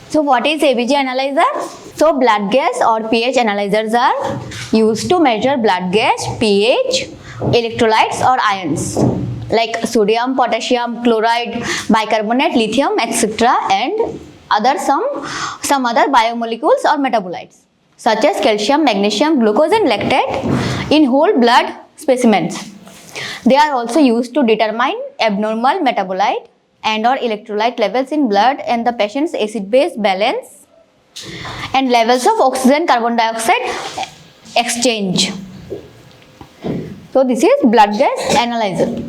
So what is ABG analyzer? So blood gas or pH analyzers are used to measure blood gas, pH, electrolytes or ions like sodium, potassium, chloride, bicarbonate, lithium, etc. and some other biomolecules or metabolites such as calcium, magnesium, glucose and lactate in whole blood specimens. They are also used to determine abnormal metabolite and or electrolyte levels in blood and the patient's acid-base balance and levels of oxygen carbon dioxide exchange. So this is blood gas analyzer.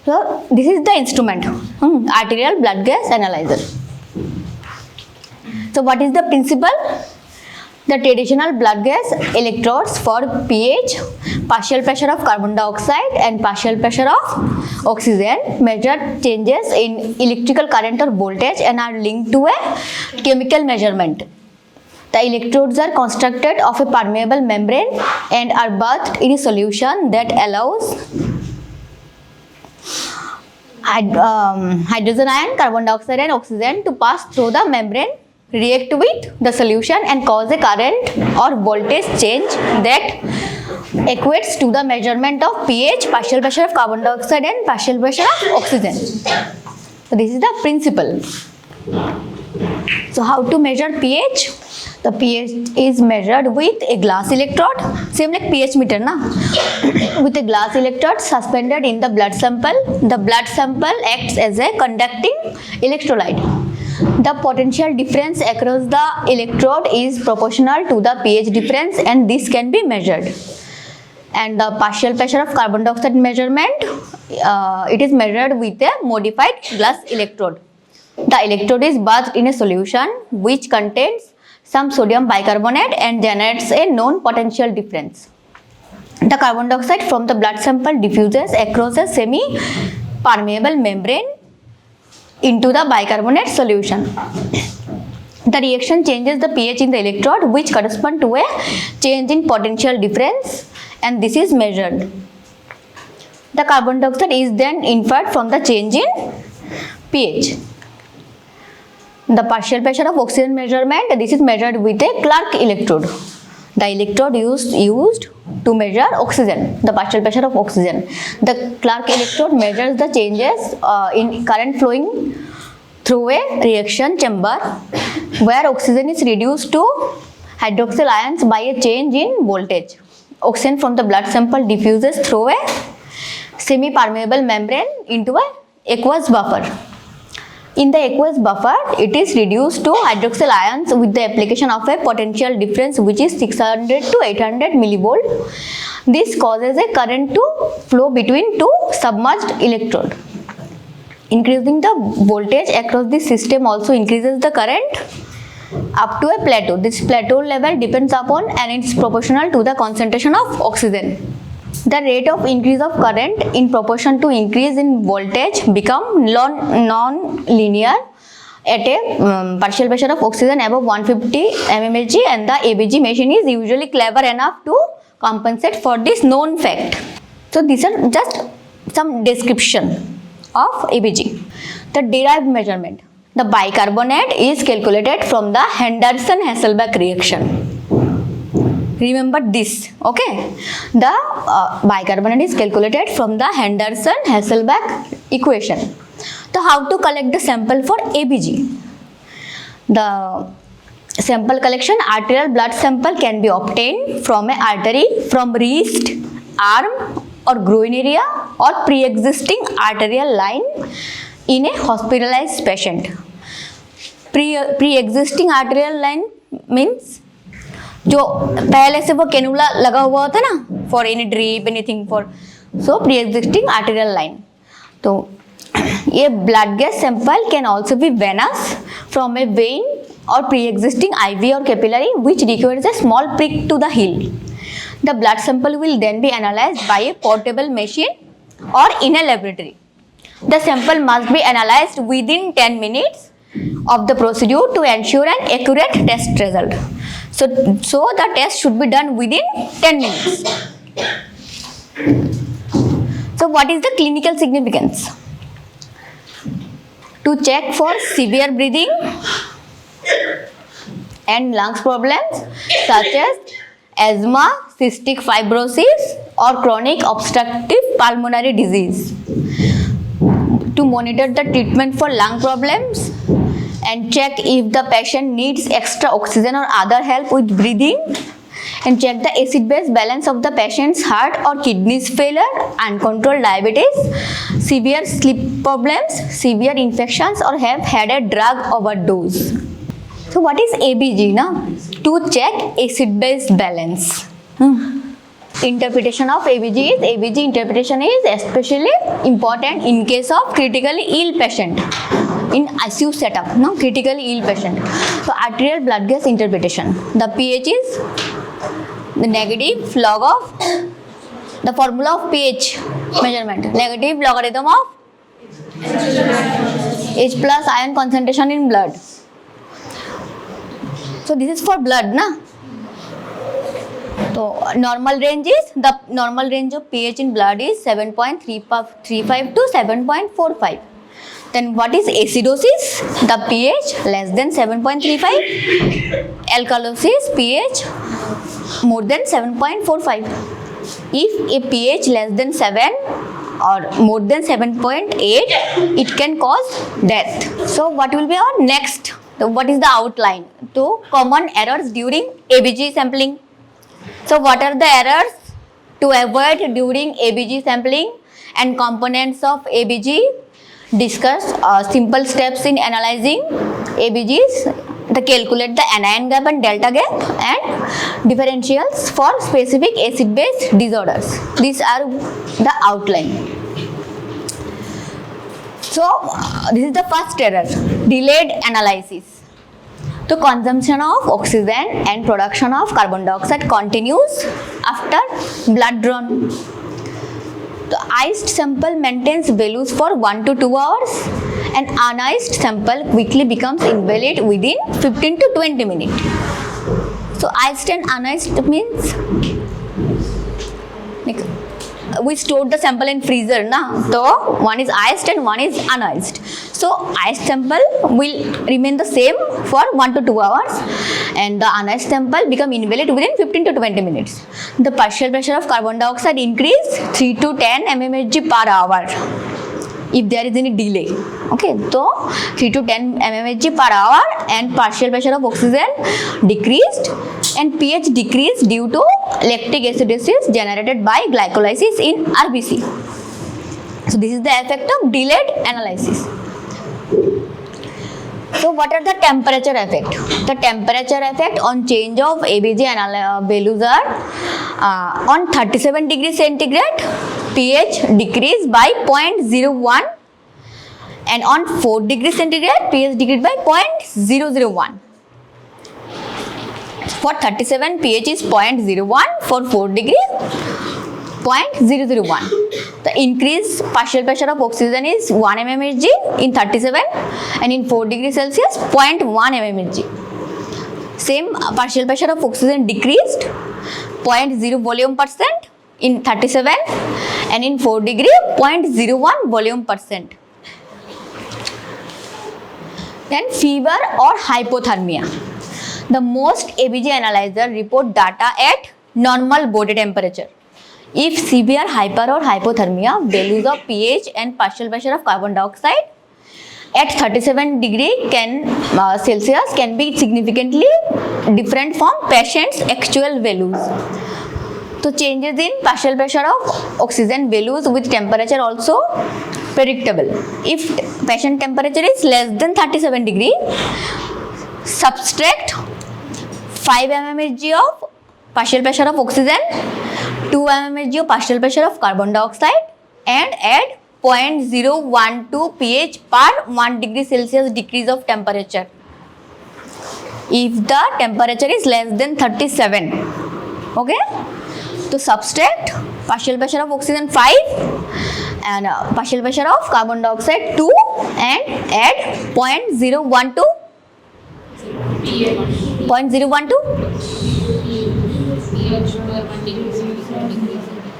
So this is the instrument, arterial blood gas analyzer. So what is the principle? The traditional blood gas electrodes for pH, partial pressure of carbon dioxide and partial pressure of oxygen measure changes in electrical current or voltage and are linked to a chemical measurement. The electrodes are constructed of a permeable membrane and are bathed in a solution that allows hydrogen ion, carbon dioxide and oxygen to pass through the membrane, react with the solution and cause a current or voltage change that equates to the measurement of pH, partial pressure of carbon dioxide and partial pressure of oxygen. So this is the principle. So how to measure pH? The pH is measured with a glass electrode, same like pH meter na? With a glass electrode suspended in the blood sample. The blood sample acts as a conducting electrolyte. The potential difference across the electrode is proportional to the pH difference and this can be measured. And the partial pressure of carbon dioxide measurement, it is measured with a modified glass electrode. The electrode is bathed in a solution which contains some sodium bicarbonate and generates a known potential difference. The carbon dioxide from the blood sample diffuses across a semi-permeable membrane into the bicarbonate solution. The reaction changes the pH in the electrode which correspond to a change in potential difference and this is measured. The carbon dioxide is then inferred from the change in pH. The partial pressure of oxygen measurement, this is measured with a Clark electrode. The electrode used to measure oxygen, the partial pressure of oxygen. The Clark electrode measures the changes in current flowing through a reaction chamber where oxygen is reduced to hydroxyl ions by a change in voltage. Oxygen from the blood sample diffuses through a semi-permeable membrane into an aqueous buffer. In the aqueous buffer, it is reduced to hydroxyl ions with the application of a potential difference which is 600 to 800 millivolt. This causes a current to flow between two submerged electrodes. Increasing the voltage across the system also increases the current up to a plateau. This plateau level depends upon and it's proportional to the concentration of oxygen. The rate of increase of current in proportion to increase in voltage become non-linear at a partial pressure of oxygen above 150 mmHg and the ABG machine is usually clever enough to compensate for this known fact. So these are just some description of ABG. The derived measurement. The bicarbonate is calculated from the Henderson-Hasselbalch reaction. Remember this, okay? The bicarbonate is calculated from the Henderson-Hasselbalch equation. So how to collect the sample for ABG? The sample collection, arterial blood sample can be obtained from an artery, from wrist, arm or groin area or pre-existing arterial line in a hospitalized patient. Pre-existing arterial line means जो पहले से वो cannula लगा हुआ होता है ना for any drip anything for so pre existing arterial line. तो ये blood gas sample can also be venous from a vein or pre existing IV or capillary which requires a small prick to the heel. The blood sample will then be analyzed by a portable machine or in a laboratory. The sample must be analyzed within 10 minutes of the procedure to ensure an accurate test result. So the test should be done within 10 minutes. So what is the clinical significance? To check for severe bleeding, and lungs problems such as asthma, cystic fibrosis, or chronic obstructive pulmonary disease. To monitor the treatment for lung problems and check if the patient needs extra oxygen or other help with breathing, and check the acid-base balance of the patient's heart or kidneys failure, uncontrolled diabetes, severe sleep problems, severe infections, or have had a drug overdose. So what is ABG? To check acid-base balance. Interpretation of ABG interpretation is especially important in case of critically ill patient. In ICU setup, critically ill patient. So arterial blood gas interpretation. The pH is the negative log of the formula of pH measurement. Negative logarithm of H plus ion concentration in blood. So this is for blood, So normal range of pH in blood is 7.35 to 7.45. Then what is acidosis? The pH less than 7.35. Alkalosis, pH more than 7.45. If a pH less than 7 or more than 7.8, it can cause death. So what will be our next? What is the outline? So common errors during ABG sampling. So what are the errors to avoid during ABG sampling and components of ABG? Discuss simple steps in analyzing ABGs, the calculate the anion gap and delta gap, and differentials for specific acid-base disorders. These are the outline. So this is the first error, delayed analysis. So consumption of oxygen and production of carbon dioxide continues after blood drawn. The iced sample maintains values for 1 to 2 hours and uniced sample quickly becomes invalid within 15 to 20 minutes. So iced and uniced means we stored the sample in freezer, so one is iced and one is uniced. So iced sample will remain the same for 1 to 2 hours and the uniced sample become invalid within 15 to 20 minutes. The partial pressure of carbon dioxide increase 3 to 10 mmHg per hour if there is any delay. Okay, so 3 to 10 mmHg per hour, and partial pressure of oxygen decreased and pH decreased due to lactic acidosis generated by glycolysis in RBC. So this is the effect of delayed analysis. So what are the temperature effect? The temperature effect on change of ABG values are on 37 degrees centigrade, pH decreased by 0.01, and on 4 degrees centigrade, pH decreased by 0.001. For 37, pH is 0.01, for 4 degrees, 0.001. The increased partial pressure of oxygen is 1 mmHg in 37 and in 4 degrees Celsius 0.1 mmHg. Same partial pressure of oxygen decreased 0.0 volume percent in 37 and in 4 degree 0.01 volume percent. Then fever or hypothermia. The most ABG analyzer report data at normal body temperature. If severe hyper or hypothermia, values of pH and partial pressure of carbon dioxide at 37 degree Celsius can be significantly different from patient's actual values. So changes in partial pressure of oxygen values with temperature also predictable. If patient temperature is less than 37 degree, subtract 5 mmHg of partial pressure of oxygen, 2 mmHg of partial pressure of carbon dioxide, and add 0.012 pH per 1 degree Celsius decrease of temperature if the temperature is less than 37. Okay, so subtract partial pressure of oxygen 5 and partial pressure of carbon dioxide 2 and add 0.012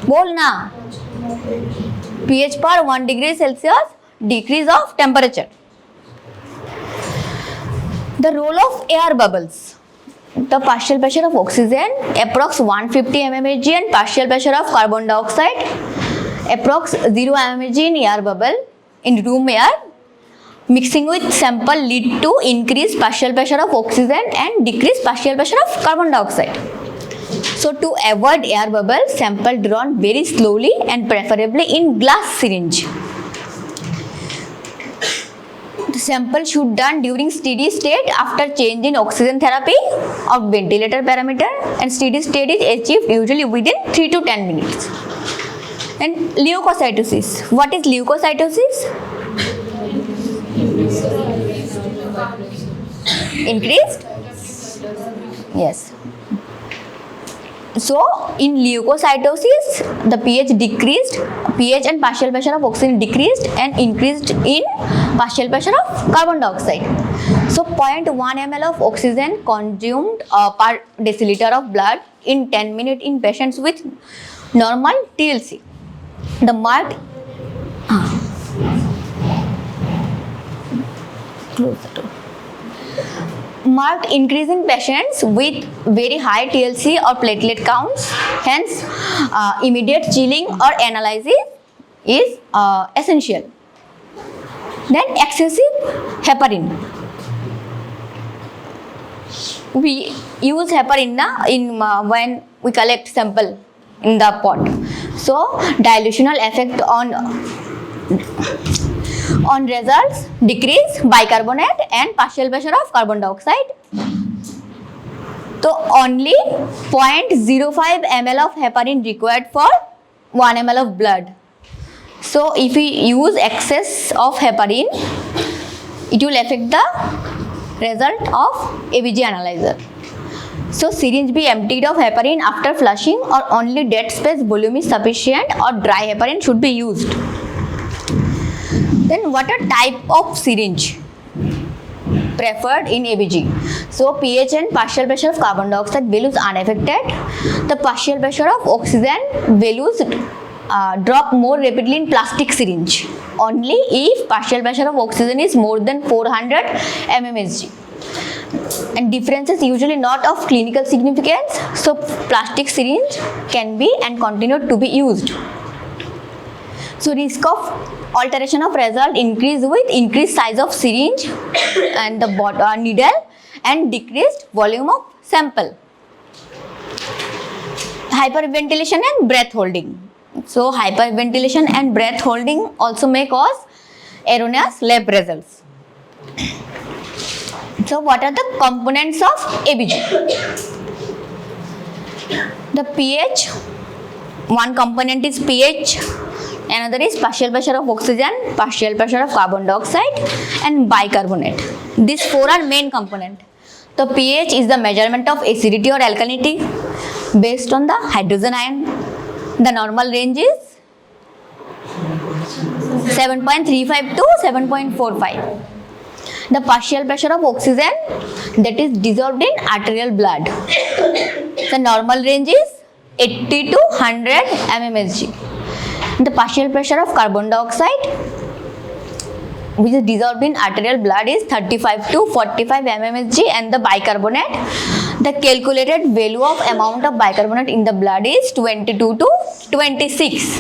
बोल ना pH पर 1 degree Celsius decrease of temperature. The role of air bubbles. the partial pressure of oxygen approx 150 mmHg and partial pressure of carbon dioxide approx 0 mmHg in air bubble in room air. Mixing with sample lead to increased partial pressure of oxygen and decreased partial pressure of carbon dioxide. So to avoid air bubble, sample drawn very slowly and preferably in glass syringe. The sample should done during steady state after change in oxygen therapy or ventilator parameter, and steady state is achieved usually within 3 to 10 minutes. And leukocytosis. What is leukocytosis? Increased? Yes. So in leukocytosis, the pH decreased, pH and partial pressure of oxygen decreased and increased in partial pressure of carbon dioxide. So 0.1 ml of oxygen consumed per deciliter of blood in 10 minutes in patients with normal TLC. The marked increase in patients with very high TLC or platelet counts, hence immediate chilling or analysis is essential. Then excessive heparin. We use heparin when we collect sample in the pot. So dilutional effect on results, decrease bicarbonate and partial pressure of carbon dioxide. So only 0.05 ml of heparin required for 1 ml of blood. So if we use excess of heparin, it will affect the result of ABG analyzer. So syringe be emptied of heparin after flushing, or only dead space volume is sufficient, or dry heparin should be used. Then what are type of syringe preferred in ABG? So pH and partial pressure of carbon dioxide values unaffected. The partial pressure of oxygen values drop more rapidly in plastic syringe only if partial pressure of oxygen is more than 400 mmHg. And difference is usually not of clinical significance, so plastic syringe can be and continue to be used. So risk of alteration of result increase with increased size of syringe and the needle and decreased volume of sample. Hyperventilation and breath holding. So hyperventilation and breath holding also may cause erroneous lab results. So what are the components of ABG? The pH, one component is pH, another is partial pressure of oxygen, partial pressure of carbon dioxide and bicarbonate. These four are main component. The pH is the measurement of acidity or alkalinity based on the hydrogen ion. The normal range is 7.35 to 7.45. The partial pressure of oxygen that is dissolved in arterial blood. The normal range is 80 to 100 mmHg. The partial pressure of carbon dioxide which is dissolved in arterial blood is 35 to 45 mmHg, and the bicarbonate, the calculated value of amount of bicarbonate in the blood is 22 to 26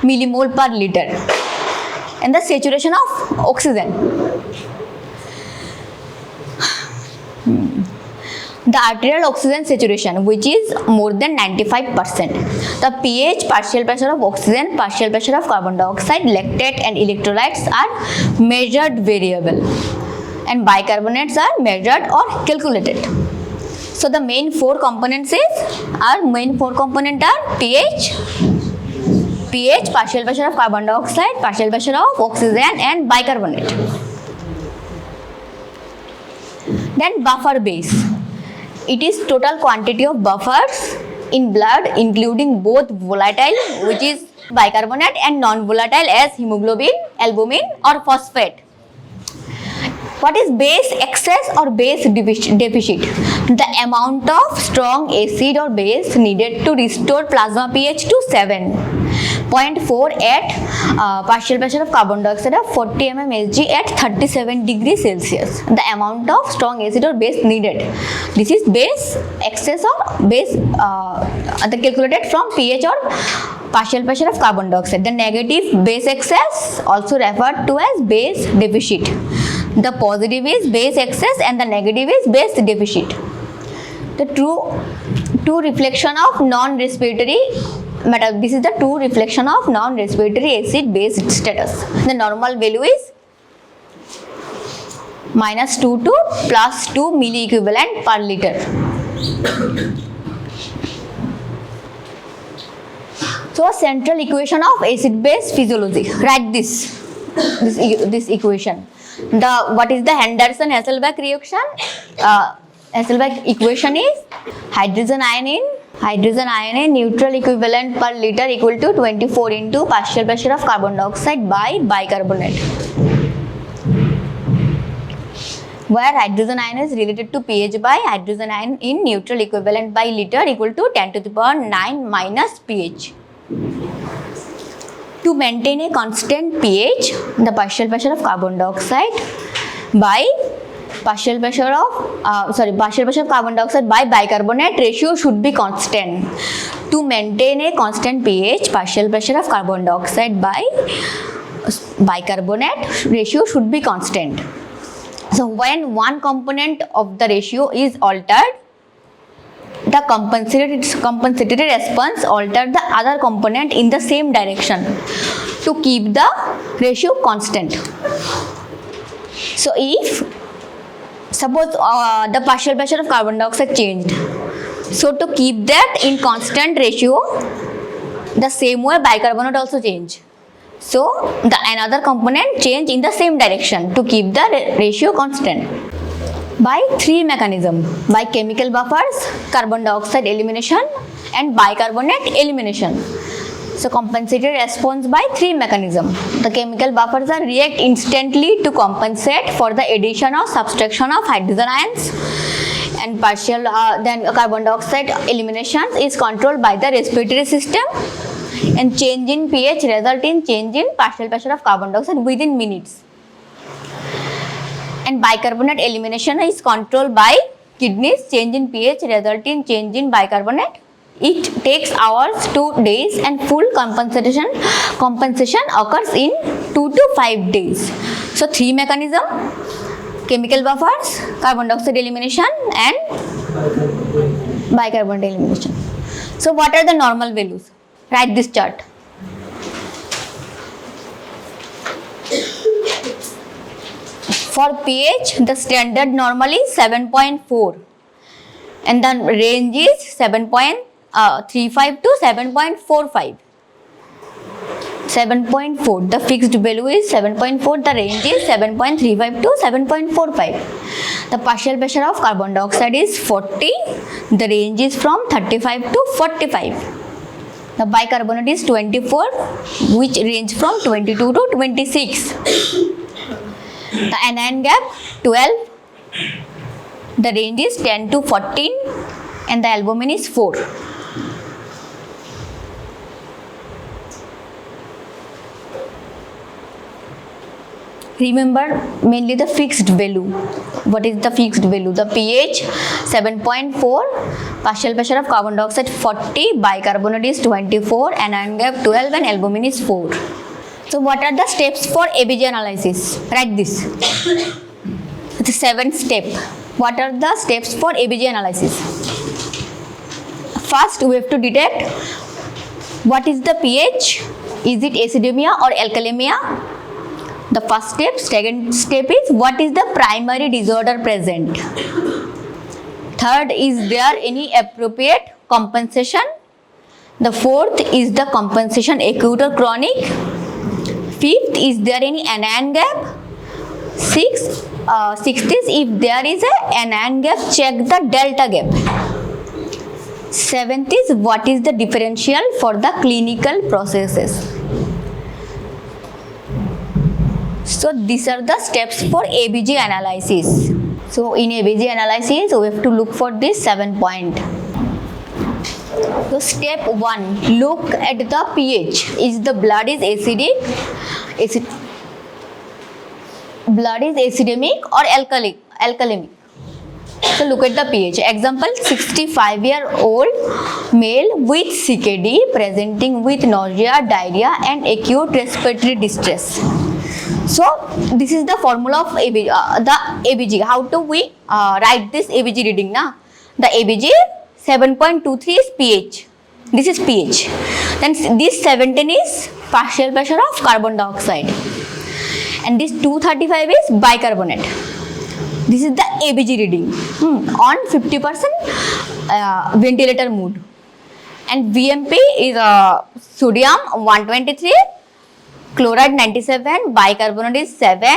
millimole per liter, and the saturation of oxygen. The arterial oxygen saturation, which is more than 95%. The pH, partial pressure of oxygen, partial pressure of carbon dioxide, lactate and electrolytes are measured variable, and bicarbonates are measured or calculated. So the main four components are pH, partial pressure of carbon dioxide, partial pressure of oxygen and bicarbonate. Then buffer base. It is total quantity of buffers in blood including both volatile, which is bicarbonate, and non-volatile as hemoglobin, albumin or phosphate. What is base excess or base deficit? The amount of strong acid or base needed to restore plasma pH to 7. 0.4 at partial pressure of carbon dioxide of 40 mmHg at 37 degrees Celsius. The amount of strong acid or base needed. This is base excess or base calculated from pH or partial pressure of carbon dioxide. The negative base excess, also referred to as base deficit. The positive is base excess and the negative is base deficit. The true reflection of non-respiratory matter. This is the true reflection of non-respiratory acid base status. The normal value is -2 to +2 milliequivalent per liter. So, central equation of acid base physiology. Write this equation. What is the Henderson-Hasselbalch reaction? Hasselbalch equation is hydrogen ion in neutral equivalent per liter equal to 24 into partial pressure of carbon dioxide by bicarbonate, where hydrogen ion is related to pH by hydrogen ion in neutral equivalent by liter equal to 10 to the power 9 minus pH. To maintain a constant pH, the partial pressure of carbon dioxide by partial pressure of carbon dioxide by bicarbonate ratio should be constant. To maintain a constant pH, partial pressure of carbon dioxide by bicarbonate ratio should be constant. So when one component of the ratio is altered, the compensatory response alters the other component in the same direction to keep the ratio constant. So if suppose the partial pressure of carbon dioxide changed, so to keep that in constant ratio, the same way bicarbonate also change. So another component change in the same direction to keep the ratio constant. By three mechanisms: by chemical buffers, carbon dioxide elimination and bicarbonate elimination. So compensatory response by three mechanisms. The chemical buffers are react instantly to compensate for the addition or subtraction of hydrogen ions, and then carbon dioxide elimination is controlled by the respiratory system, and change in pH result in change in partial pressure of carbon dioxide within minutes. And bicarbonate elimination is controlled by kidneys. Change in pH result in change in bicarbonate. It takes hours to days, and full compensation occurs in 2 to 5 days. So three mechanism: chemical buffers, carbon dioxide elimination and bicarbonate elimination. So what are the normal values? Write this chart. For pH, the standard normal is 7.4 and the range is 7.35 to 7.45. 7.4, the fixed value is 7.4, the range is 7.35 to 7.45. The partial pressure of carbon dioxide is 40, the range is from 35 to 45. The bicarbonate is 24, which range from 22 to 26. The anion gap 12, the range is 10 to 14, and the albumin is 4. Remember mainly the fixed value. What is the fixed value? The pH 7.4, partial pressure of carbon dioxide 40, bicarbonate is 24, anion gap 12, and albumin is 4. So what are the steps for ABG analysis? Write this. The 7th step. What are the steps for ABG analysis? First, we have to detect what is the pH. Is it acidemia or alkalemia? The first step. Second step is what is the primary disorder present. Third, is there any appropriate compensation? The fourth, is the compensation acute or chronic? Fifth, is there any anion gap? Sixth is if there is an anion gap, check the delta gap. Seventh is what is the differential for the clinical processes. So these are the steps for ABG analysis. So in ABG analysis, we have to look for this 7 point. So step 1, look at the pH. Is the blood is acidic? Blood is acidemic or alkalemic? So look at the pH. Example, 65-year-old male with CKD presenting with nausea, diarrhea and acute respiratory distress. So this is the formula of ABG, the ABG. How do we write this ABG reading? Na? The ABG 7.23 is pH. This is pH. Then this 17 is partial pressure of carbon dioxide. And this 235 is bicarbonate. This is the ABG reading on 50% ventilator mode. And VMP is sodium 123, chloride 97, bicarbonate is 7,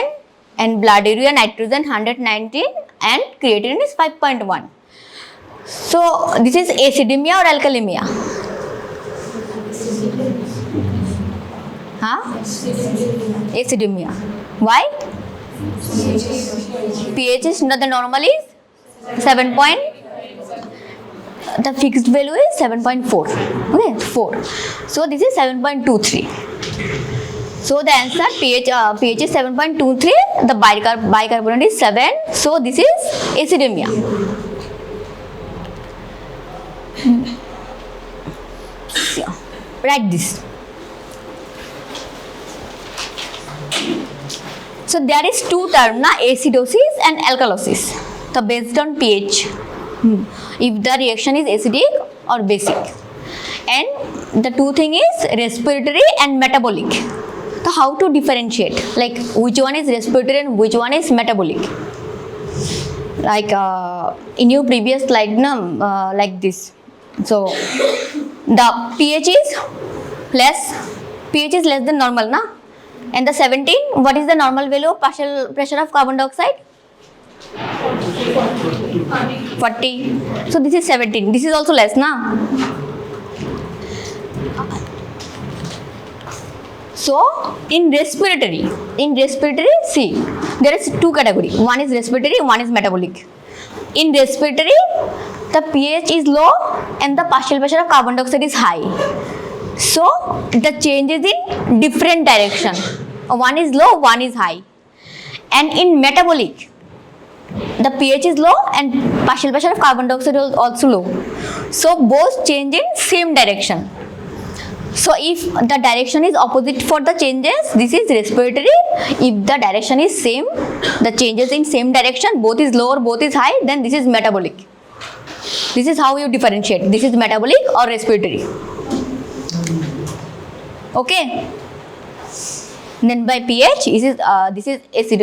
and blood urea nitrogen 119, and creatinine is 5.1. So this is acidemia or alkalemia? Acidemia. Why? pH is not the normal is 7. The fixed value is 7.4. Okay, 4. So this is 7.23. So the answer pH is 7.23. The bicarbonate is 7. So this is acidemia. So, write this. So there is two terms, acidosis and alkalosis. So based on pH, if the reaction is acidic or basic, and the two thing is respiratory and metabolic. So how to differentiate? Like which one is respiratory and which one is metabolic? Like in your previous slide, like this. So the pH is less than normal, na? And the 17, what is the normal value of partial pressure of carbon dioxide? 40. So this is 17. This is also less, na? So in respiratory, see, there is two categories. One is respiratory, one is metabolic. In respiratory, the pH is low and the partial pressure of carbon dioxide is high. So the change is in different direction. One is low, one is high. And in metabolic, the pH is low and partial pressure of carbon dioxide is also low. So both change in same direction. So if the direction is opposite for the changes, this is respiratory. If the direction is same, the changes in same direction, both is low or both is high, then this is metabolic. This is how you differentiate. This is metabolic or respiratory. Okay. Then by pH, this is acid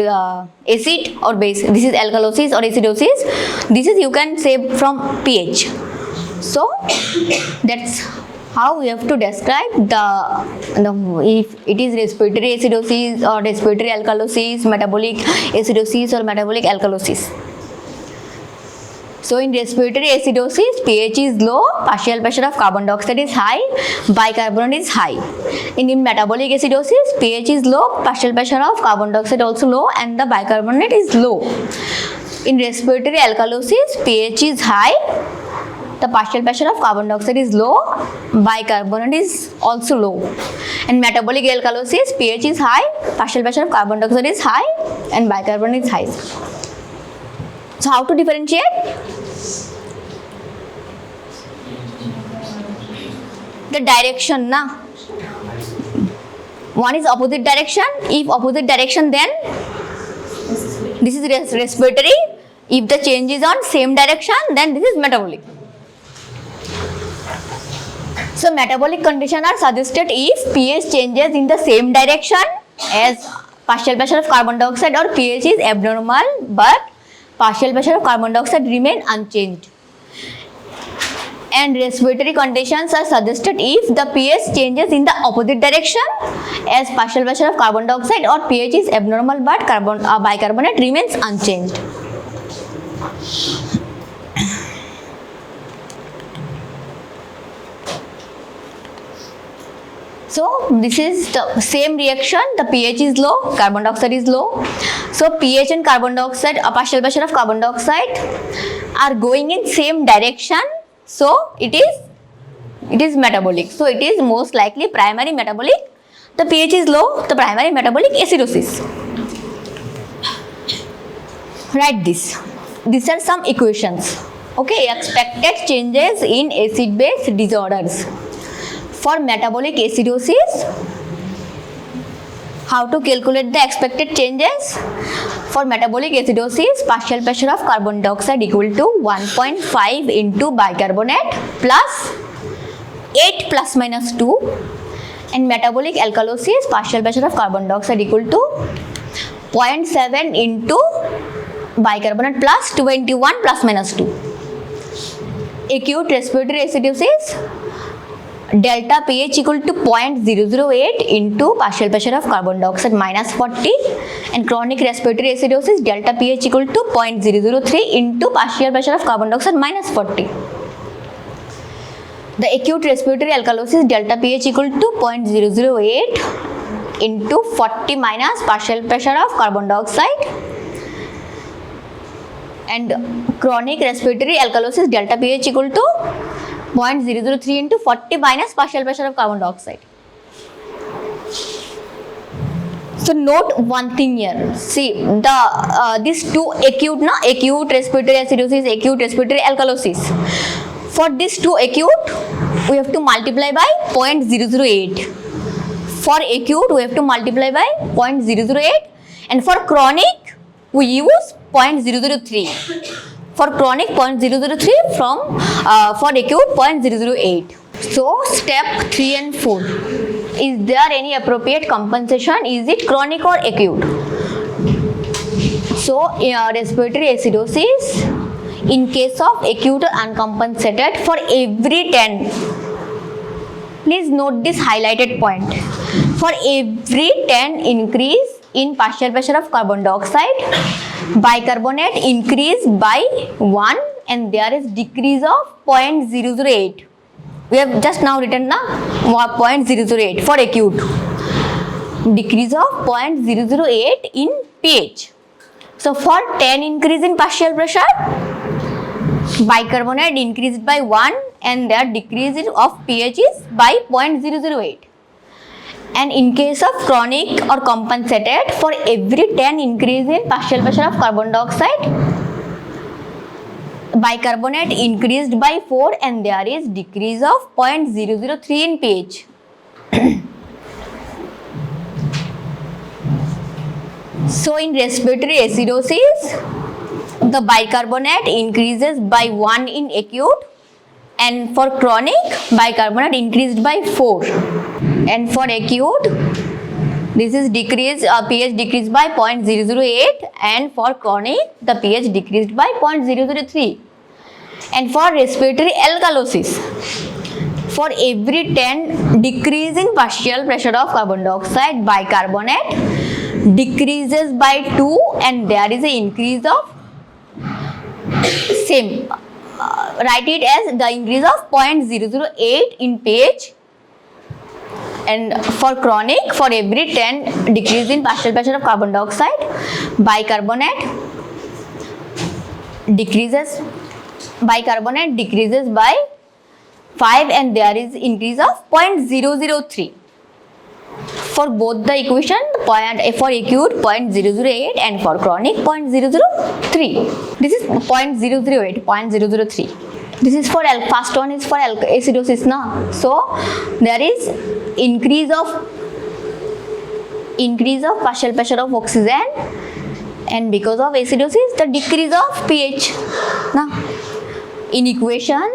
or base. This is alkalosis or acidosis. This is you can say from pH. So that's how we have to describe the if it is respiratory acidosis or respiratory alkalosis, metabolic acidosis or metabolic alkalosis. So in respiratory acidosis, pH is low, partial pressure of carbon dioxide is high, bicarbonate is high. In metabolic acidosis, pH is low, partial pressure of carbon dioxide also low and the bicarbonate is low. In respiratory alkalosis, pH is high, the partial pressure of carbon dioxide is low, bicarbonate is also low. In metabolic alkalosis, pH is high, partial pressure of carbon dioxide is high and bicarbonate is high. So how to differentiate? The direction, na? One is opposite direction. If opposite direction, then this is respiratory. If the change is on same direction, then this is metabolic. So metabolic conditions are suggested if pH changes in the same direction as partial pressure of carbon dioxide or pH is abnormal but partial pressure of carbon dioxide remain unchanged. And respiratory conditions are suggested if the pH changes in the opposite direction as partial pressure of carbon dioxide or pH is abnormal but bicarbonate remains unchanged. So this is the same reaction, the pH is low, carbon dioxide is low. So pH and carbon dioxide, partial pressure of carbon dioxide are going in same direction. So it is It is metabolic. So it is most likely primary metabolic. The pH is low, the primary metabolic acidosis. Write this. These are some equations. Okay, expected changes in acid-base disorders. For metabolic acidosis, how to calculate the expected changes? For metabolic acidosis, partial pressure of carbon dioxide equal to 1.5 into bicarbonate plus 8 plus minus 2, and metabolic alkalosis, partial pressure of carbon dioxide equal to 0.7 into bicarbonate plus 21 plus minus 2. Acute respiratory acidosis, delta pH equal to 0.008 into partial pressure of carbon dioxide minus 40, and chronic respiratory acidosis, delta pH equal to 0.003 into partial pressure of carbon dioxide minus 40. The acute respiratory alkalosis, delta pH equal to 0.008 into 40 minus partial pressure of carbon dioxide, and chronic respiratory alkalosis, delta pH equal to 0.003 into 40 minus partial pressure of carbon dioxide. So note one thing here. See these two acute respiratory acidosis, acute respiratory alkalosis. For these two acute, we have to multiply by 0.008. For acute, we have to multiply by 0.008, and for chronic, we use 0.003. For chronic 0.003, for acute 0.008. So step 3 and 4. Is there any appropriate compensation? Is it chronic or acute? So respiratory acidosis, in case of acute or uncompensated, for every 10, please note this highlighted point. For every 10 increase in partial pressure of carbon dioxide, bicarbonate increase by 1 and there is decrease of 0.008. We have just now written 0.008 for acute. Decrease of 0.008 in pH. So for 10 increase in partial pressure, bicarbonate increased by 1 and their decrease of pH is by 0.008. And in case of chronic or compensated, for every 10 increase in partial pressure of carbon dioxide, bicarbonate increased by 4 and there is decrease of 0.003 in pH. So in respiratory acidosis, the bicarbonate increases by 1 in acute, and for chronic, bicarbonate increased by 4. And for acute, this is decrease, pH decreased by 0.008, and for chronic, the pH decreased by 0.003. And for respiratory alkalosis, for every 10 decrease in partial pressure of carbon dioxide, bicarbonate decreases by 2 and there is an increase of same. Write it as the increase of 0.008 in pH. And for chronic, for every 10 decrease in partial pressure of carbon dioxide, bicarbonate decreases by 5 and there is increase of 0.003. For both the equation, for acute 0.008 and for chronic 0.003. This is 0.003. This is for first one is for acidosis na. So there is increase of partial pressure of oxygen, and because of acidosis the decrease of pH na. In equation,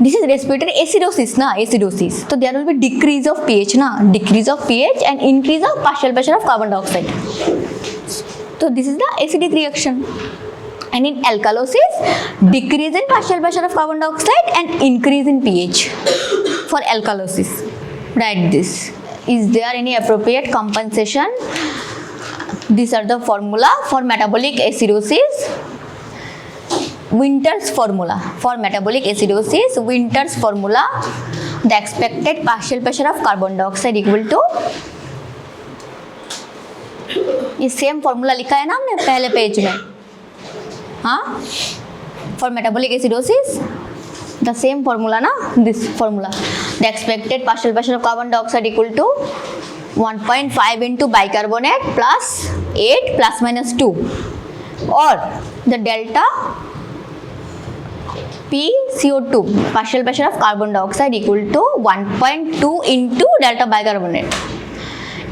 this is respiratory acidosis na, acidosis. So there will be decrease of pH na, decrease of pH and increase of partial pressure of carbon dioxide. So this is the acidic reaction. And in alkalosis, decrease in partial pressure of carbon dioxide and increase in pH for alkalosis. Write this. Is there any appropriate compensation? These are the formula for metabolic acidosis. Winter's formula for metabolic acidosis. Winter's formula, the expected partial pressure of carbon dioxide equal to, ये same formula लिखा है ना हमने पहले page में, हाँ, for metabolic acidosis The same formula, na? This formula. The expected partial pressure of carbon dioxide equal to 1.5 into bicarbonate plus 8 plus minus 2, or the delta PCO2 partial pressure of carbon dioxide equal to 1.2 into delta bicarbonate.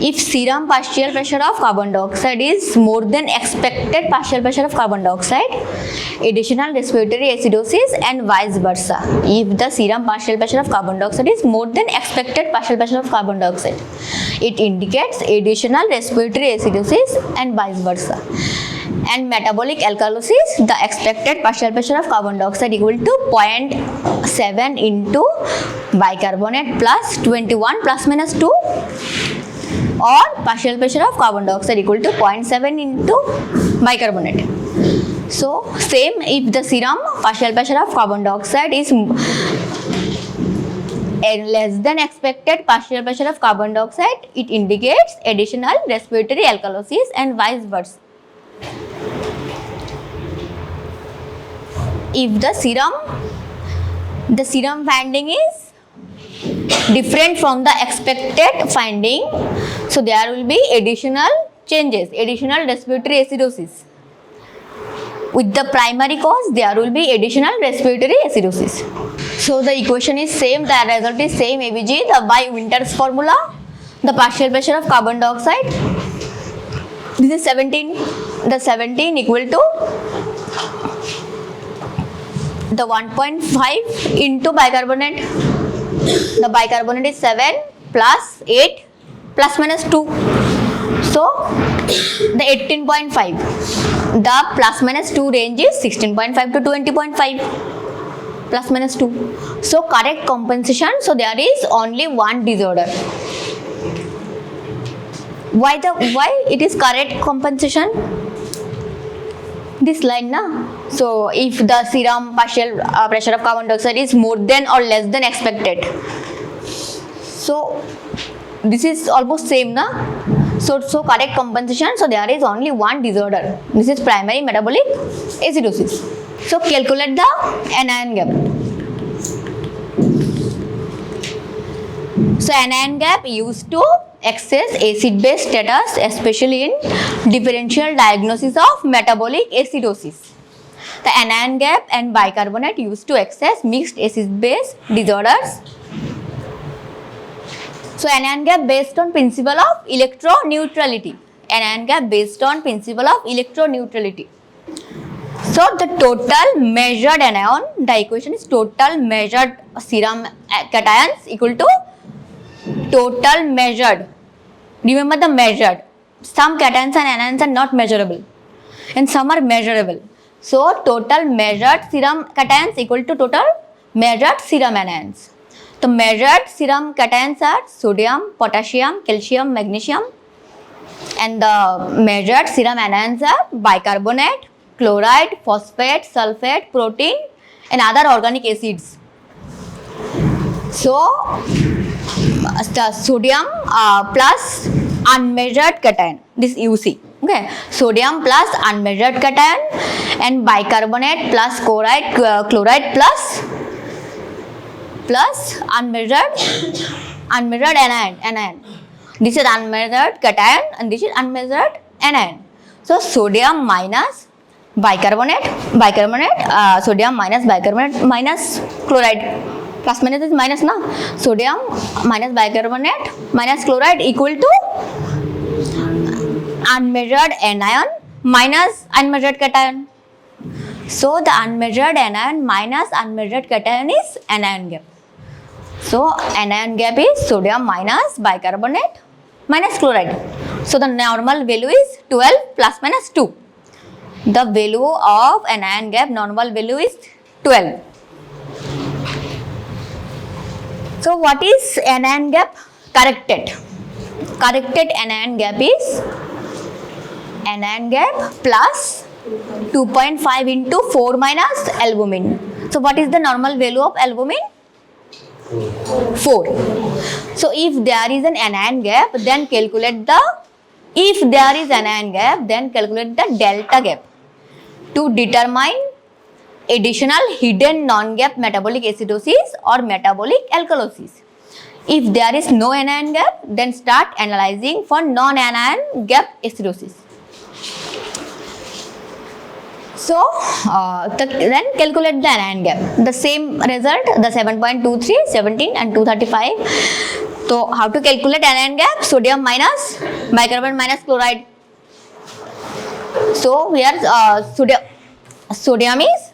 If serum partial pressure of carbon dioxide is more than expected partial pressure of carbon dioxide, additional respiratory acidosis and vice versa. If the serum partial pressure of carbon dioxide is more than expected partial pressure of carbon dioxide, it indicates additional respiratory acidosis and vice versa. And metabolic alkalosis, the expected partial pressure of carbon dioxide equal to 0.7 into bicarbonate plus 21 plus minus 2, or partial pressure of carbon dioxide equal to 0.7 into bicarbonate. So same, if the serum partial pressure of carbon dioxide is less than expected partial pressure of carbon dioxide, it indicates additional respiratory alkalosis and vice versa. If the serum finding is different from the expected finding, so there will be additional changes, additional respiratory acidosis. With the primary cause, there will be additional respiratory acidosis. So the equation is same, the result is same, ABG, the by Winter's formula, the partial pressure of carbon dioxide, this is 17, the 17 equal to the 1.5 into bicarbonate, the bicarbonate is 7 plus 8 plus minus 2, so the 18.5, the plus minus 2 range is 16.5 to 20.5 plus minus 2, so correct compensation, so there is only one disorder. Why it is correct compensation? This line, na? So if the serum partial pressure of carbon dioxide is more than or less than expected, so this is almost same, na? So correct compensation, so there is only one disorder, this is primary metabolic acidosis. So calculate the anion gap. So anion gap used to assess acid base status, especially in differential diagnosis of metabolic acidosis. The anion gap and bicarbonate used to assess mixed acid base disorders. So anion gap based on principle of electroneutrality. Anion gap based on principle of electroneutrality. So the total measured anion, the equation is total measured serum cations equal to total measured. Remember the measured. Some cations and anions are not measurable and some are measurable. So total measured serum cations equal to total measured serum anions. The measured serum cations are sodium, potassium, calcium, magnesium, and the measured serum anions are bicarbonate, chloride, phosphate, sulfate, protein, and other organic acids. So the sodium plus unmeasured cation, this UC, okay, sodium plus unmeasured cation and bicarbonate plus chloride plus unmeasured anion. This is unmeasured cation and this is unmeasured anion. So sodium minus bicarbonate, sodium minus bicarbonate minus chloride. Plus minus is minus, na? Sodium minus bicarbonate minus chloride equal to unmeasured anion minus unmeasured cation. So the unmeasured anion minus unmeasured cation is anion gap. So anion gap is sodium minus bicarbonate minus chloride. So the normal value is 12 plus minus 2. The value of anion gap normal value is 12. So what is anion gap? Corrected. Corrected anion gap is anion gap plus 2.5 into 4 minus albumin. So what is the normal value of albumin? 4. So if there is an anion gap, then calculate the delta gap to determine additional hidden non-gap metabolic acidosis or metabolic alkalosis. If there is no anion gap, then start analyzing for non-anion gap acidosis. So, then calculate the anion gap. The same result, the 7.23, 17 and 235. So, how to calculate anion gap? Sodium minus bicarbonate minus chloride. So, here sodium is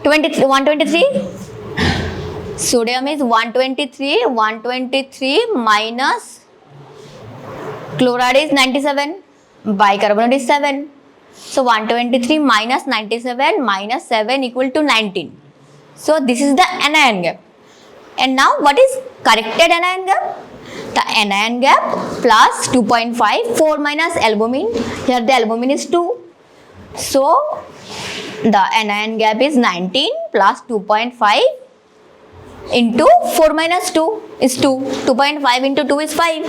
123. Sodium is 123 minus chloride is 97. Bicarbonate is 7. So 123 minus 97 minus 7 equal to 19. So this is the anion gap. And now what is corrected anion gap? The anion gap plus 2.5, 4 minus albumin. Here the albumin is 2. So the anion gap is 19 plus 2.5 into 4 minus 2 is 2. 2.5 into 2 is 5.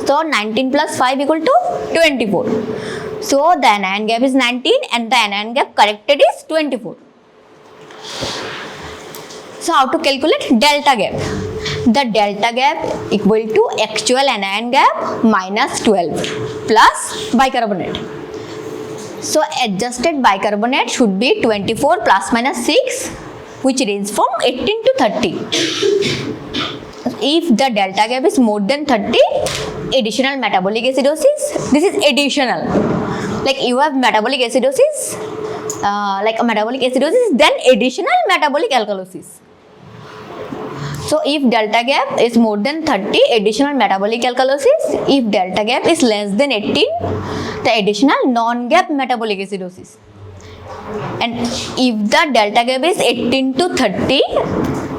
So 19 plus 5 equal to 24. So the anion gap is 19 and the anion gap corrected is 24. So how to calculate delta gap? The delta gap equal to actual anion gap minus 12 plus bicarbonate. So adjusted bicarbonate should be 24 plus minus 6, which range from 18 to 30. If the delta gap is more than 30, additional metabolic acidosis. This is additional. Like you have metabolic acidosis, then additional metabolic alkalosis. So if delta gap is more than 30, additional metabolic alkalosis. If delta gap is less than 18, the additional non-gap metabolic acidosis. And if the delta gap is 18 to 30,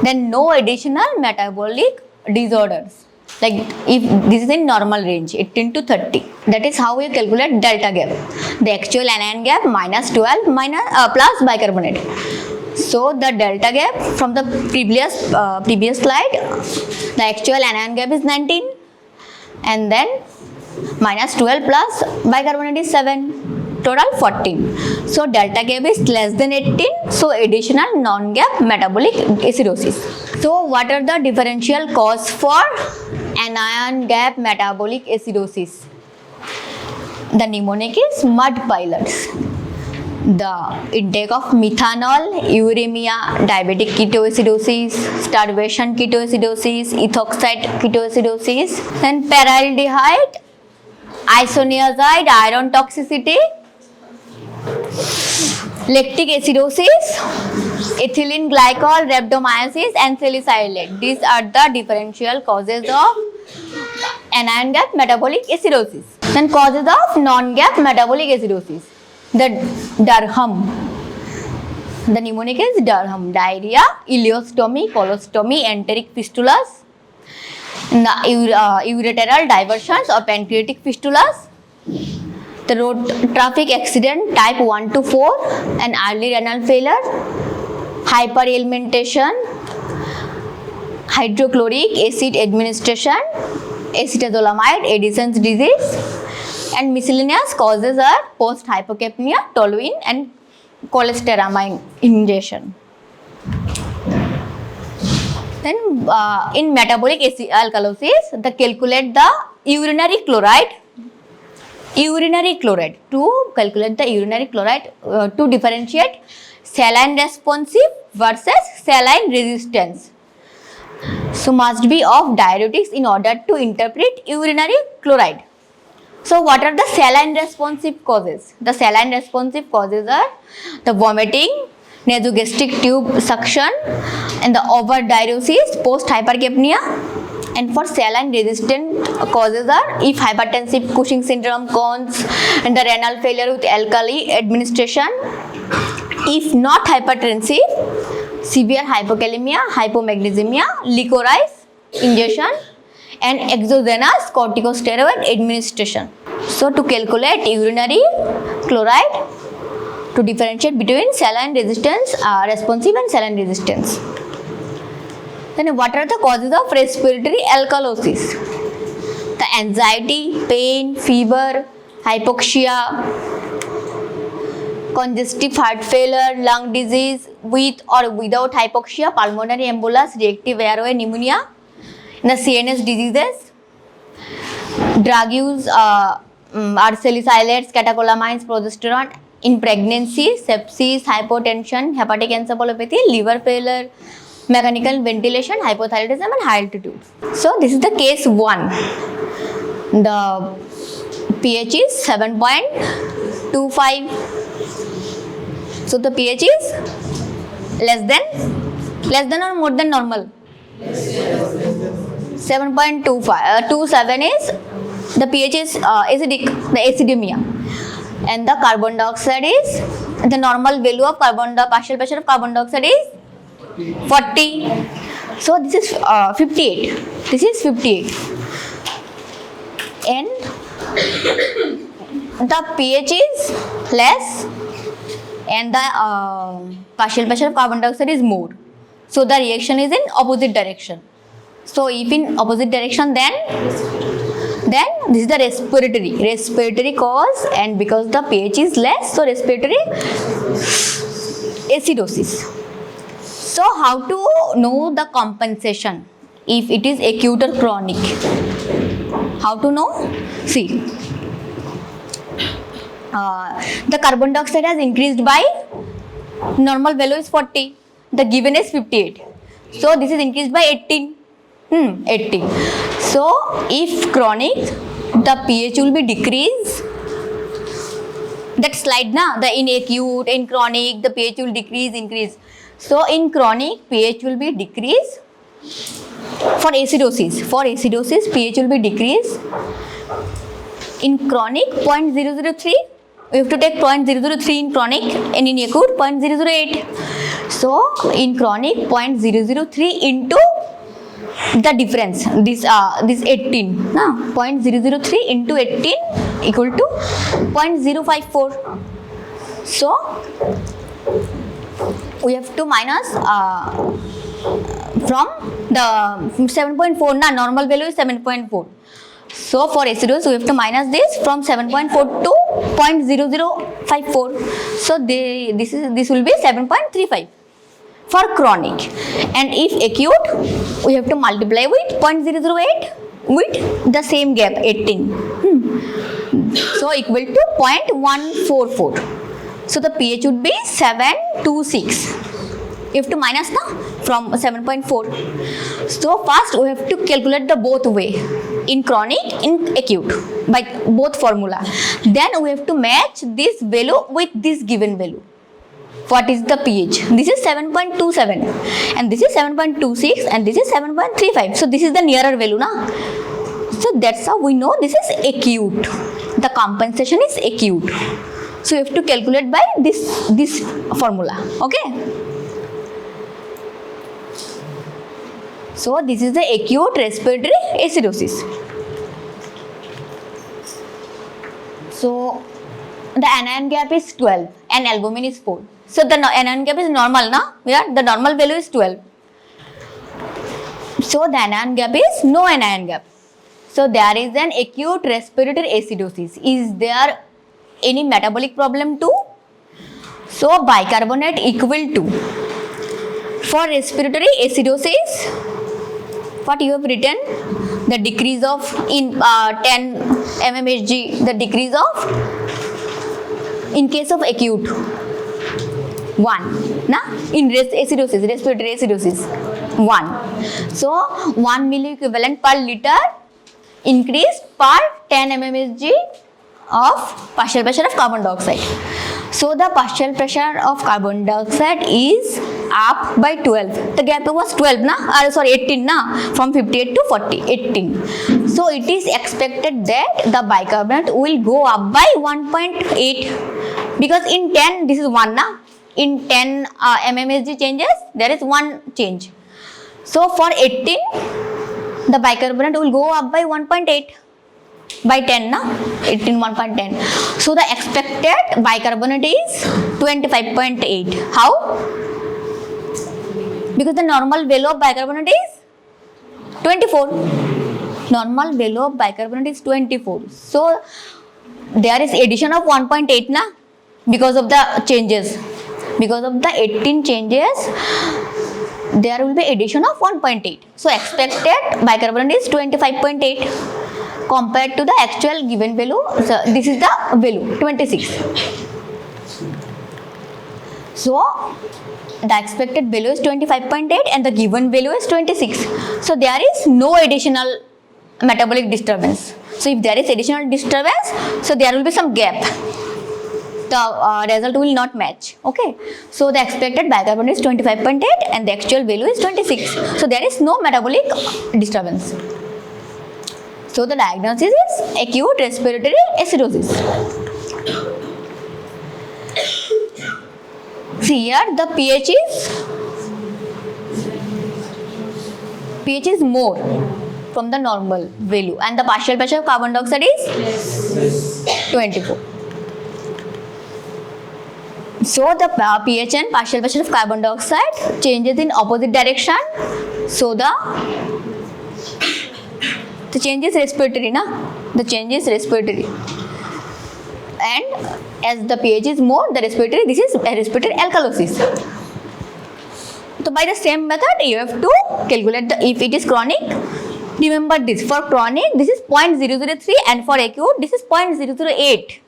then no additional metabolic disorders. Like if this is in normal range, 18 to 30. That is how we calculate delta gap. The actual anion gap minus 12 plus bicarbonate. So the delta gap from the previous slide, the actual anion gap is 19, and then minus 12 plus bicarbonate is 7, total 14. So delta gap is less than 18, so additional non-gap metabolic acidosis. So what are the differential cause for anion gap metabolic acidosis? The mnemonic is mud pilots. The intake of methanol, uremia, diabetic ketoacidosis, starvation ketoacidosis, ethoxide ketoacidosis, then paraldehyde, isoniazide, iron toxicity, lactic acidosis, ethylene glycol, rhabdomyosis and salicylate. These are the differential causes of anion gap metabolic acidosis. Then causes of non-gap metabolic acidosis. The Durham. The mnemonic is Durham. Diarrhea, ileostomy, colostomy, enteric fistulas, the ureteral diversions or pancreatic fistulas, the road traffic accident type 1 to 4 and early renal failure, hyperalimentation, hydrochloric acid administration, acetazolamide, Addison's disease, and miscellaneous causes are post-hypocapnia, toluene and cholestyramine ingestion. Then in metabolic alkalosis, the calculate the urinary chloride. To calculate the urinary chloride, to differentiate saline responsive versus saline resistance. So must be of diuretics in order to interpret urinary chloride. So what are the saline responsive causes? The saline responsive causes are the vomiting, nasogastric tube suction and the overdiuresis post hypercapnia. And for saline resistant causes are if hypertensive Cushing syndrome, Cones and the renal failure with alkali administration. If not hypertensive, severe hypokalemia, hypomagnesemia, licorice ingestion and exogenous corticosteroid administration. So to calculate urinary chloride, to differentiate between saline resistance, responsive and saline resistance. Then what are the causes of respiratory alkalosis? The anxiety, pain, fever, hypoxia, congestive heart failure, lung disease with or without hypoxia, pulmonary embolus, reactive airway pneumonia, the CNS diseases, drug use are salicylates, catecholamines, progesterone in pregnancy, sepsis, hypotension, hepatic encephalopathy, liver failure, mechanical ventilation, hypothyroidism and high altitude. So this is the case 1. The pH is 7.25. So the pH is less than or more than normal? 7.25. 27 is the pH is acidic, the acidemia, and the carbon dioxide is the normal value of partial pressure of carbon dioxide is 40. So this is 58. This is 58, and the pH is less, and the partial pressure of carbon dioxide is more. So the reaction is in opposite direction. So if in opposite direction, then this is the respiratory cause, and because the pH is less, so respiratory acidosis. So how to know the compensation if it is acute or chronic? How to know? See, the carbon dioxide has increased by, normal value is 40, the given is 58. So this is increased by 18. 18. So if chronic, the pH will be decreased. That slide na, the in acute, in chronic, the pH will decrease, increase. So in chronic, pH will be decreased. For acidosis, pH will be decreased. In chronic, 0.003. We have to take 0.003 in chronic, and in acute 0.008. So in chronic, 0.003 into the difference, this 18, na? 0.003 into 18 equal to 0.054. So we have to minus from the 7.4, na? Normal value is 7.4. So for acidosis, we have to minus this from 7.4 to 0.0054. So this will be 7.35 for chronic. And if acute, we have to multiply with 0.008 with the same gap, 18. So equal to 0.144. So the pH would be 726. You have to minus na from 7.4. So first we have to calculate the both way, in chronic, in acute, by both formula. Then we have to match this value with this given value. What is the pH? This is 7.27 and this is 7.26 and this is 7.35. So this is the nearer value, na? So that's how we know this is acute. The compensation is acute. So you have to calculate by this formula. Okay. So this is the acute respiratory acidosis. So the anion gap is 12 and albumin is 4. So the anion gap is normal, na? Yeah, the normal value is 12. So the anion gap is no anion gap. So there is an acute respiratory acidosis. Is there any metabolic problem too? So bicarbonate equal to, for respiratory acidosis, what you have written, the decrease of in 10 mmHg, the decrease of, in case of acute, 1, na? In acidosis, respiratory acidosis, 1. So 1 milliequivalent per liter increased per 10 mmHg of partial pressure of carbon dioxide. So the partial pressure of carbon dioxide is up by 12. The gap was 12, na? 18, na? From 58 to 40, 18. So it is expected that the bicarbonate will go up by 1.8, because in 10 this is 1, na? In 10 mmHg changes, there is 1 change. So for 18, the bicarbonate will go up by 1.8. By 10, na? 18, 1.10. So the expected bicarbonate is 25.8. How? Because the normal value of bicarbonate is 24. Normal value of bicarbonate is 24. So there is addition of 1.8, na? because of the changes. Because of the 18 changes, there will be addition of 1.8. So expected bicarbonate is 25.8 compared to the actual given value. So this is the value 26. So the expected value is 25.8 and the given value is 26. So there is no additional metabolic disturbance. So if there is additional disturbance, so there will be some gap. The result will not match. Okay. So the expected bicarbonate is 25.8 and the actual value is 26. So there is no metabolic disturbance. So the diagnosis is acute respiratory acidosis. See here the pH is more from the normal value and the partial pressure of carbon dioxide is 24. So the pH and partial pressure of carbon dioxide changes in opposite direction. So the change is respiratory, na? The change is respiratory. And as the pH is more, the respiratory, this is respiratory alkalosis. So by the same method, you have to calculate the, if it is chronic, remember this, for chronic, this is 0.003 and for acute, this is 0.008.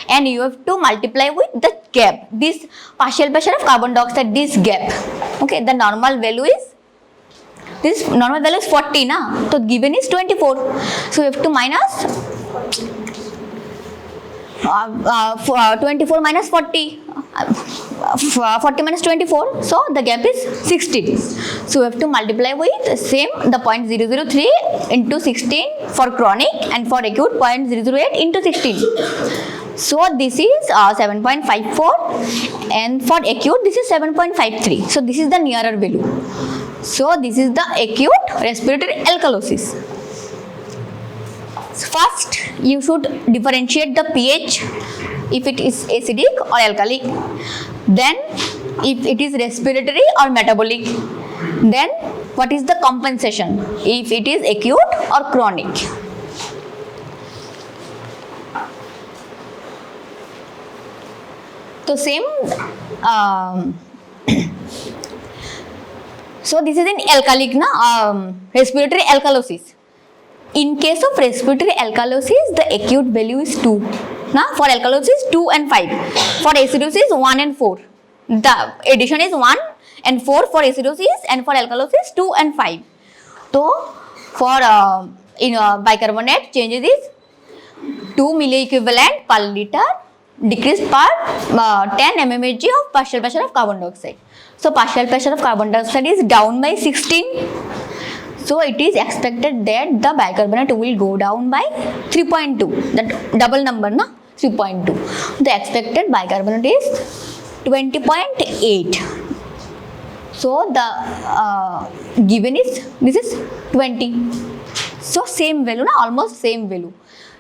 And you have to multiply with the gap, this partial pressure of carbon dioxide, this gap. Okay, the normal value is, this normal value is 40, na? So given is 24. So you have to minus 24 minus 40. 40 minus 24, so the gap is 16. So we have to multiply with same the 0.003 into 16 for chronic and for acute 0.008 into 16. So this is 7.54 and for acute this is 7.53. So this is the nearer value. So this is the acute respiratory alkalosis. First, you should differentiate the pH if it is acidic or alkalic. Then, if it is respiratory or metabolic. Then, what is the compensation if it is acute or chronic. So, same. So, this is in alkalic, na? Respiratory alkalosis. In case of respiratory alkalosis, the acute value is 2. Now, for alkalosis, 2 and 5. For acidosis, 1 and 4. The addition is 1 and 4 for acidosis and for alkalosis, 2 and 5. So, for bicarbonate, changes is 2 milliequivalent per liter decreased per 10 mmHg of partial pressure of carbon dioxide. So, partial pressure of carbon dioxide is down by 16. So, it is expected that the bicarbonate will go down by 3.2. That double number, na? 3.2. The expected bicarbonate is 20.8. So, the given is, this is 20. So, same value, na? Almost same value.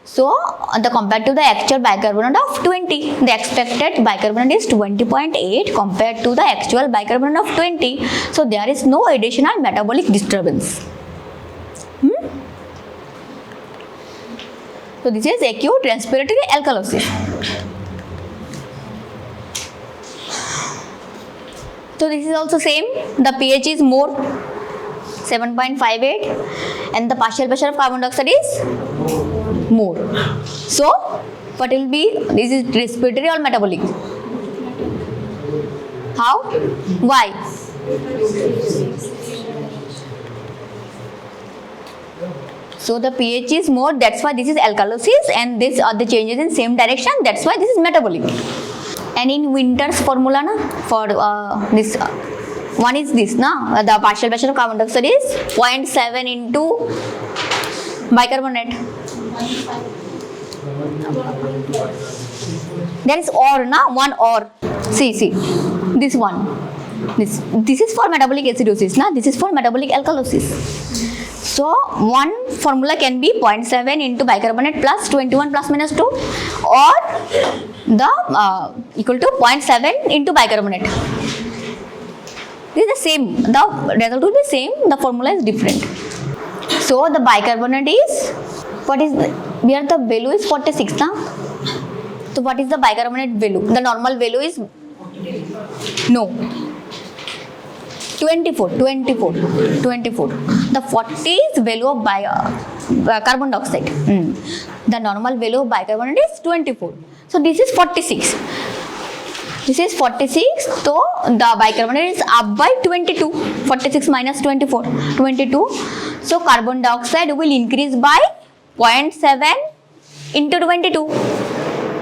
So, the compared to the actual bicarbonate of 20, the expected bicarbonate is 20.8 compared to the actual bicarbonate of 20. So, there is no additional metabolic disturbance. So, this is acute respiratory alkalosis. So, this is also same. The pH is more, 7.58, and the partial pressure of carbon dioxide is more. So, what will be? This is respiratory or metabolic? How? Why? So, the pH is more, that's why this is alkalosis, and this are the changes in same direction, that's why this is metabolic. And in Winter's formula, na, for this one is this, na, the partial pressure of carbon dioxide is 0.7 into bicarbonate. There is or, na, one or. See, this one. This is for metabolic acidosis, na, this is for metabolic alkalosis. So, one formula can be 0.7 into bicarbonate plus 21 plus minus 2 or the equal to 0.7 into bicarbonate. This is the same, the result will be same, the formula is different. So, the bicarbonate is, what is, here the value is 46 now. So what is the bicarbonate value? The normal value is no 24. The 40 is value of carbon dioxide. The normal value of bicarbonate is 24. So this is 46. This is 46. So the bicarbonate is up by 22. 46 minus 24, 22. So carbon dioxide will increase by 0.7 into 22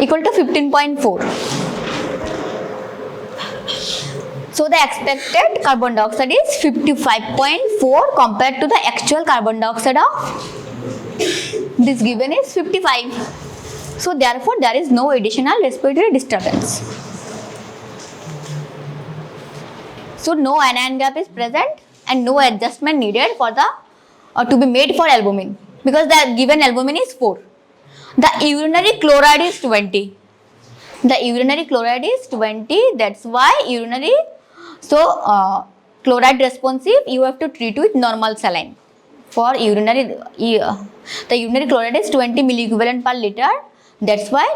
equal to 15.4. So the expected carbon dioxide is 55.4 compared to the actual carbon dioxide of this given is 55. So therefore there is no additional respiratory disturbance. So no anion gap is present and no adjustment needed for the to be made for albumin because the given albumin is 4. The urinary chloride is 20. The urinary chloride is 20. That's why urinary. So chloride responsive, you have to treat with normal saline. For urinary, the urinary chloride is 20 milliequivalent per liter. That's why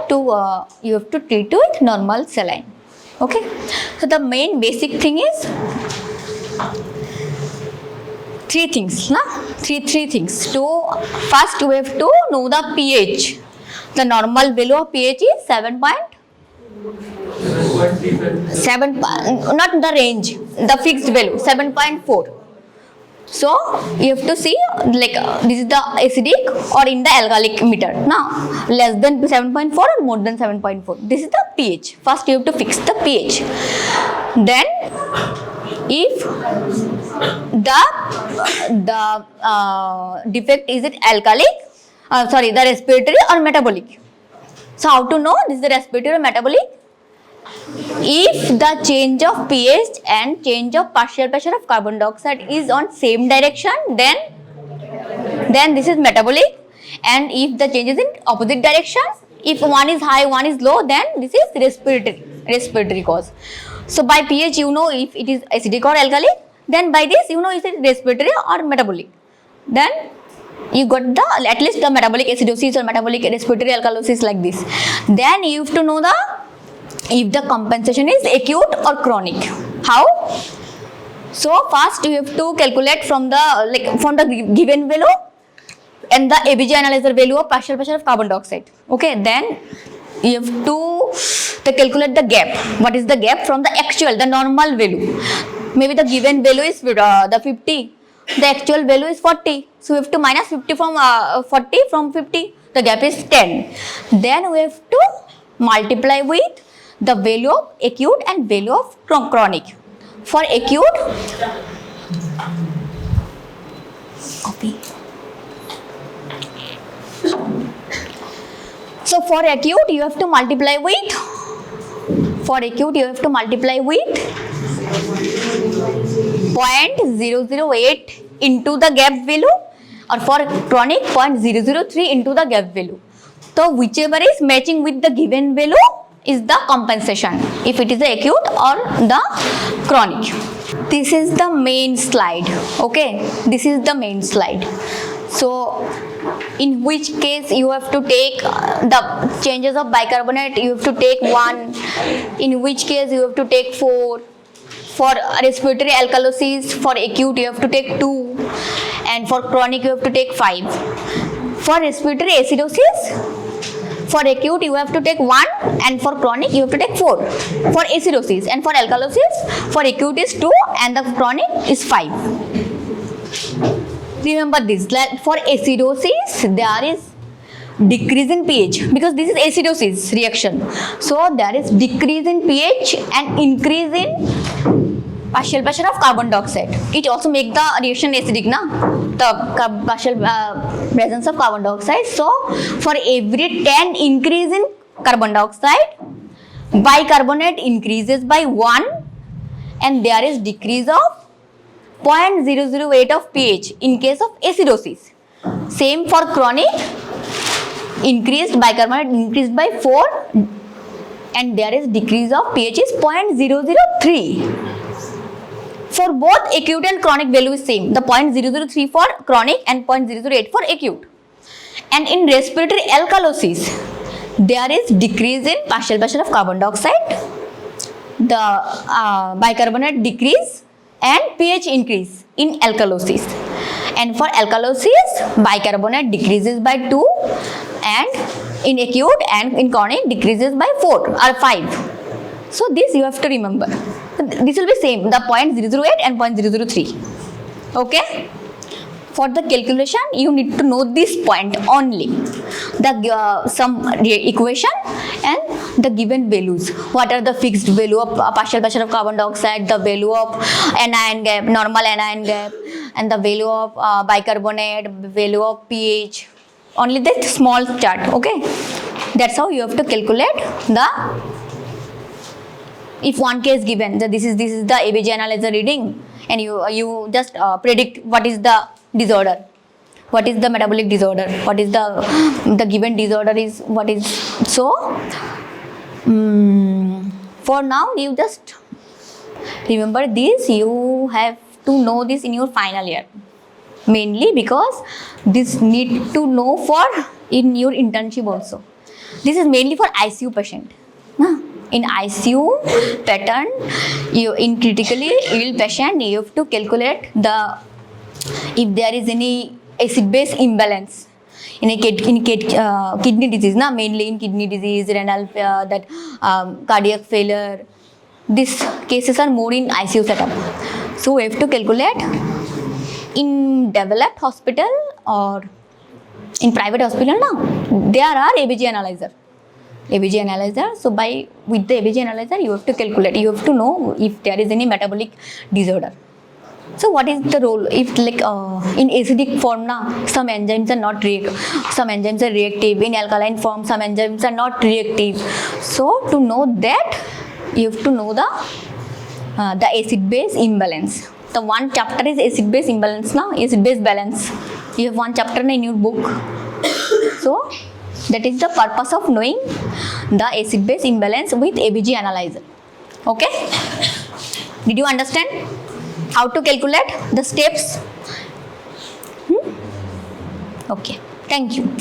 you have to treat with normal saline. Okay. So the main basic thing is three things. Three things. First we have to know the pH. The normal value of pH is 7. Not the range, the fixed value 7.4. So you have to see like this is the acidic or in the alkalic meter. Now less than 7.4 or more than 7.4. This is the pH. First you have to fix the pH. Then if the defect is it alkalic, the respiratory or metabolic. So how to know this is the respiratory or metabolic? If the change of pH and change of partial pressure of carbon dioxide is on same direction, then this is metabolic. And if the change is in opposite directions, if one is high, one is low, then this is respiratory cause. So by pH you know if it is acidic or alkalic, then by this you know if it is respiratory or metabolic. Then you got at least the metabolic acidosis or metabolic respiratory alkalosis like this. Then you have to know if the compensation is acute or chronic. How? So first you have to calculate from the given value and the ABG analyzer value of partial pressure of carbon dioxide. Okay, then you have to calculate the gap. What is the gap from the actual, the normal value? Maybe the given value is the 50. The actual value is 40. So we have to minus 50 from 40 from 50. The gap is 10. Then we have to multiply with the value of acute and value of chronic. For acute, copy. So for acute you have to multiply with 0.008 into the gap value, or for chronic 0.003 into the gap value. So whichever is matching with the given value is the compensation, if it is the acute or the chronic. This is the main slide. Okay, this is the main slide. So in which case you have to take the changes of bicarbonate, you have to take 1, in which case you have to take 4. For respiratory alkalosis, for acute you have to take 2, and for chronic you have to take 5. For respiratory acidosis, for acute you have to take 1, and for chronic you have to take 4 for acidosis, and for alkalosis for acute is 2 and the chronic is 5. Remember this, for acidosis there is decrease in pH because this is acidosis reaction. So there is decrease in pH and increase in partial pressure of carbon dioxide. It also make the reaction acidic, the partial presence of carbon dioxide. So for every 10 increase in carbon dioxide, bicarbonate increases by 1 and there is decrease of 0.008 of pH in case of acidosis. Same for chronic, bicarbonate increased by 4 and there is decrease of pH is 0.003. For both acute and chronic value is same, the 0.003 for chronic and 0.008 for acute. And in respiratory alkalosis, there is decrease in partial pressure of carbon dioxide, the bicarbonate decrease, and pH increase in alkalosis. And for alkalosis, bicarbonate decreases by 2, and in acute and in chronic decreases by 4 or 5. So this you have to remember. This will be same, the 0.008 and 0.003. Okay. For the calculation, you need to know this point only. The some equation and the given values. What are the fixed value of partial pressure of carbon dioxide, the value of anion gap, normal anion gap, and the value of bicarbonate, value of pH. Only that small chart. Okay. That's how you have to calculate the. If one case given, that this is the ABG analyzer reading, and you just predict what is the disorder, what is the metabolic disorder, what is the given disorder is what is. So for now you just remember this. You have to know this in your final year, mainly because this need to know for in your internship also. This is mainly for ICU patient. In ICU pattern, you in critically ill patient, you have to calculate the if there is any acid-base imbalance in a kidney disease, mainly in kidney disease, renal, cardiac failure. These cases are more in ICU setup. So we have to calculate in developed hospital or in private hospital. There are ABG analyzer. ABG analyzer. So with the ABG analyzer, you have to calculate. You have to know if there is any metabolic disorder. So what is the role? If like in acidic form, some enzymes are not reactive. Some enzymes are reactive. In alkaline form, some enzymes are not reactive. So to know that, you have to know the acid-base imbalance. The one chapter is acid-base imbalance, acid-base balance. You have one chapter in your book. So that is the purpose of knowing the acid-base imbalance with ABG analyzer. Okay? Did you understand how to calculate the steps? Okay. Thank you.